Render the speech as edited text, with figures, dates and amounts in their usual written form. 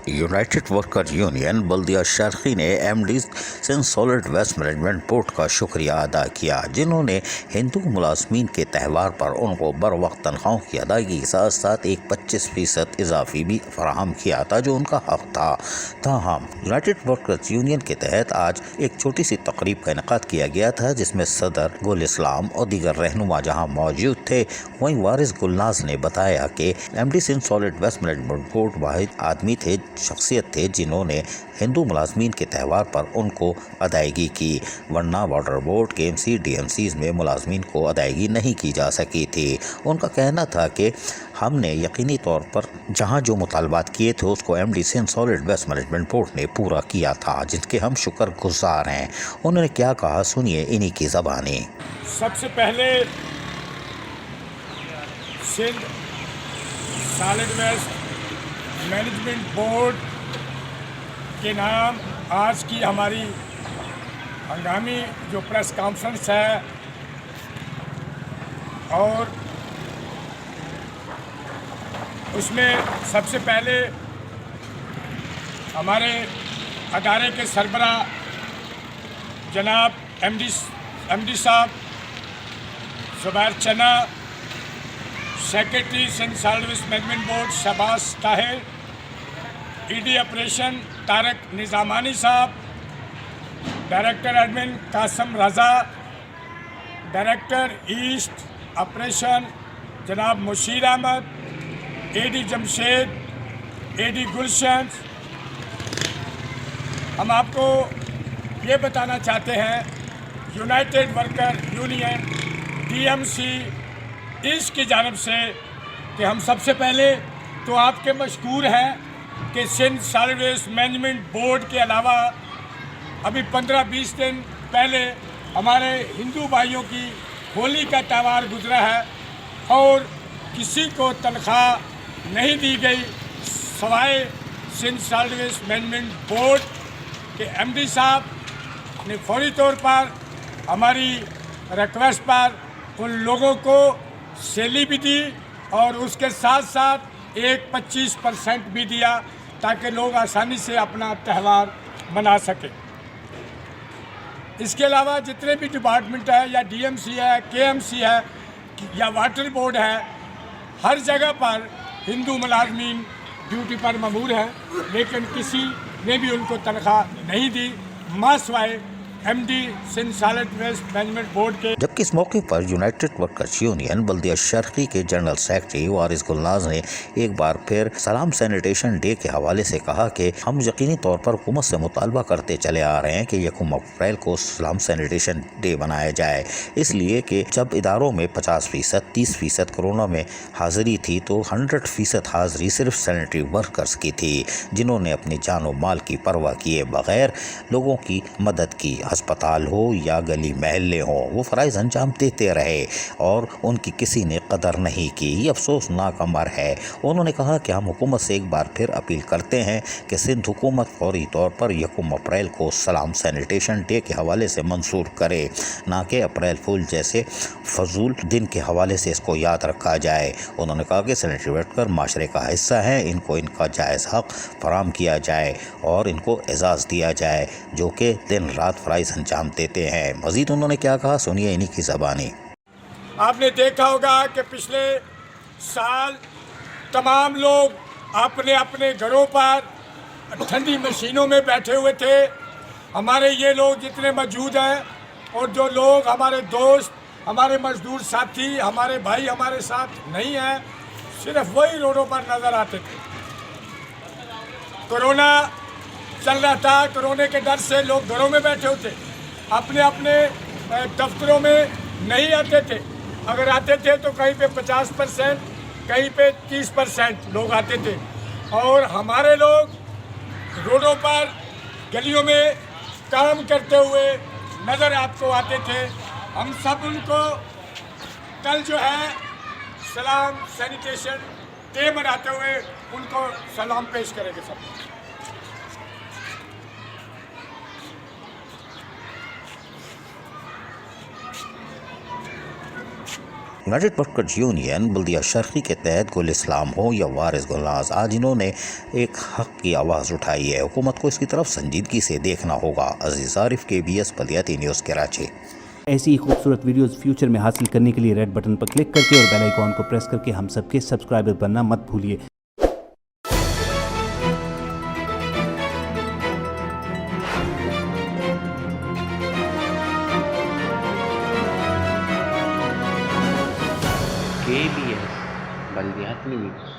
United worker union بلدیہ شرقی نے M D Sindh solid waste management board کا شکریہ ادا کیا، جنہوں نے ہندو ملازمین کے تہوار پر ان کو بروقت تنخواہوں کی ادائیگی کے ساتھ ساتھ ایک 25% اضافی بھی فراہم کیا تھا جو ان کا حق تھا۔ تاہم یونائٹڈ ورکرز یونین کے تحت آج ایک چھوٹی سی تقریب کا انعقاد کیا گیا تھا جس میں صدر گل اسلام اور دیگر رہنما جہاں موجود تھے، وہیں وارث گلناز نے بتایا کہ M D Sindh solid waste management board واحد آدمی تھے، شخصیت تھے جنہوں نے ہندو ملازمین کے تہوار پر ان کو ادائیگی کی، ورنہ واٹر بورڈ کے ڈی ایم سیز میں ملازمین کو ادائیگی نہیں کی جا سکی تھی۔ ان کا کہنا تھا کہ ہم نے یقینی طور پر جہاں جو مطالبات کیے تھے اس کو M D Sindh solid waste management board نے پورا کیا تھا، جن کے ہم شکر گزار ہیں۔ انہوں نے کیا کہا، سنیے انہی کی زبانی۔ سب سے پہلے Sindh solid waste management board کے نام آج کی ہماری ہنگامی جو پریس کانفرنس ہے اور اس میں سب سے پہلے ہمارے ادارے کے سربراہ جناب ایم ڈی صاحب Zubair Channa, secretary Sindh solid waste management board Shahbaz Tahir, E D operation Tariq Nizamani صاحب، director admin Qasim Raza, director east operation جناب Mushir Ahmed, A D Jamshed, A D Gulshan. ہم آپ کو یہ بتانا چاہتے ہیں united worker union D M C اس کی جانب سے کہ ہم سب سے پہلے تو آپ کے مشکور ہیں کہ Sindh solid waste management board کے علاوہ ابھی 15-20 دن پہلے ہمارے ہندو بھائیوں کی ہولی کا تہوار گزرا ہے اور کسی کو تنخواہ نہیں دی گئی سوائے Sindh solid waste management board کے ایم ڈی صاحب نے فوری طور پر ہماری ریکویسٹ پر ان لوگوں کو سیلی بھی دی اور اس کے ساتھ ساتھ ایک 25% بھی دیا تاکہ لوگ آسانی سے اپنا تہوار منا سکیں۔ اس کے علاوہ جتنے بھی ڈپارٹمنٹ ہے یا ڈی ایم سی ہے، کے ایم سی ہے یا واٹر بورڈ ہے، ہر جگہ پر ہندو ملازمین ڈیوٹی پر مامور ہیں، لیکن کسی نے بھی ان کو تنخواہ نہیں دی ماں سوائے M D Sindh solid waste management board کے۔ جبکہ اس موقع پر یونائٹڈ ورکرز یونین بلدیہ شرقی کے جنرل سیکرٹری وارث گلناز نے ایک بار پھر سلام سینیٹیشن ڈے کے حوالے سے کہا کہ ہم یقینی طور پر حکومت سے مطالبہ کرتے چلے آ رہے ہیں کہ 1 اپریل کو سلام سینیٹیشن ڈے منایا جائے، اس لیے کہ جب اداروں میں 50%، 30% کورونا میں حاضری تھی تو 100% حاضری صرف سینیٹری ورکرز کی تھی، جنہوں نے اپنی جان و مال کی پرواہ کیے بغیر لوگوں کی مدد کی، ہسپتال ہو یا گلی محلے ہوں، وہ فرائض انجام دیتے رہے اور ان کی کسی نے قدر نہیں کی۔ یہ افسوسناک امر ہے۔ انہوں نے کہا کہ ہم حکومت سے ایک بار پھر اپیل کرتے ہیں کہ سندھ حکومت فوری طور پر 1 اپریل کو سلام سینیٹیشن ڈے کے حوالے سے منسوخ کرے، نہ کہ اپریل فول جیسے فضول دن کے حوالے سے اس کو یاد رکھا جائے۔ انہوں نے کہا کہ سینیٹری ورکر معاشرے کا حصہ ہیں، ان کو ان کا جائز حق فراہم کیا جائے اور ان کو اعزاز دیا جائے جو کہ دن رات فرائض انجام دیتے ہیں۔ مزید انہوں نے کیا کہا، سنیے انہی کی زبانی۔ آپ نے دیکھا ہوگا کہ پچھلے سال تمام لوگ اپنے اپنے گھروں پر ٹھنڈی مشینوں میں بیٹھے ہوئے تھے۔ ہمارے یہ لوگ جتنے موجود ہیں اور جو لوگ ہمارے دوست، ہمارے مزدور ساتھی، ہمارے بھائی ہمارے ساتھ نہیں ہیں، صرف وہی روڈوں پر نظر آتے تھے۔ کورونا چل رہا تھا، کورونا کے ڈر سے لوگ گھروں میں بیٹھے ہوتے، اپنے اپنے دفتروں میں نہیں آتے تھے، اگر آتے تھے تو کہیں پہ 50%، کہیں پہ 30% لوگ آتے تھے، اور ہمارے لوگ روڈوں پر گلیوں میں کام کرتے ہوئے نظر آپ کو آتے تھے۔ ہم سب ان کو کل جو ہے سلام سینیٹیشن ڈے مناتے ہوئے ان کو سلام پیش کریں گے سب۔ یونائٹڈ ورکرز یونین بلدیہ شرقی کے تحت گل اسلام ہو یا وارث گلناز، آج انہوں نے ایک حق کی آواز اٹھائی ہے، حکومت کو اس کی طرف سنجیدگی سے دیکھنا ہوگا۔ عزیز عارف، KBS بلدیاتی نیوز کراچی۔ ایسی ہی خوبصورت ویڈیوز فیوچر میں حاصل کرنے کے لیے ریڈ بٹن پر کلک کر کے اور بیل آئیکن کو پریس کر کے ہم سب کے سبسکرائبر بننا مت بھولیے۔ KBS بلدیاتی نیوز۔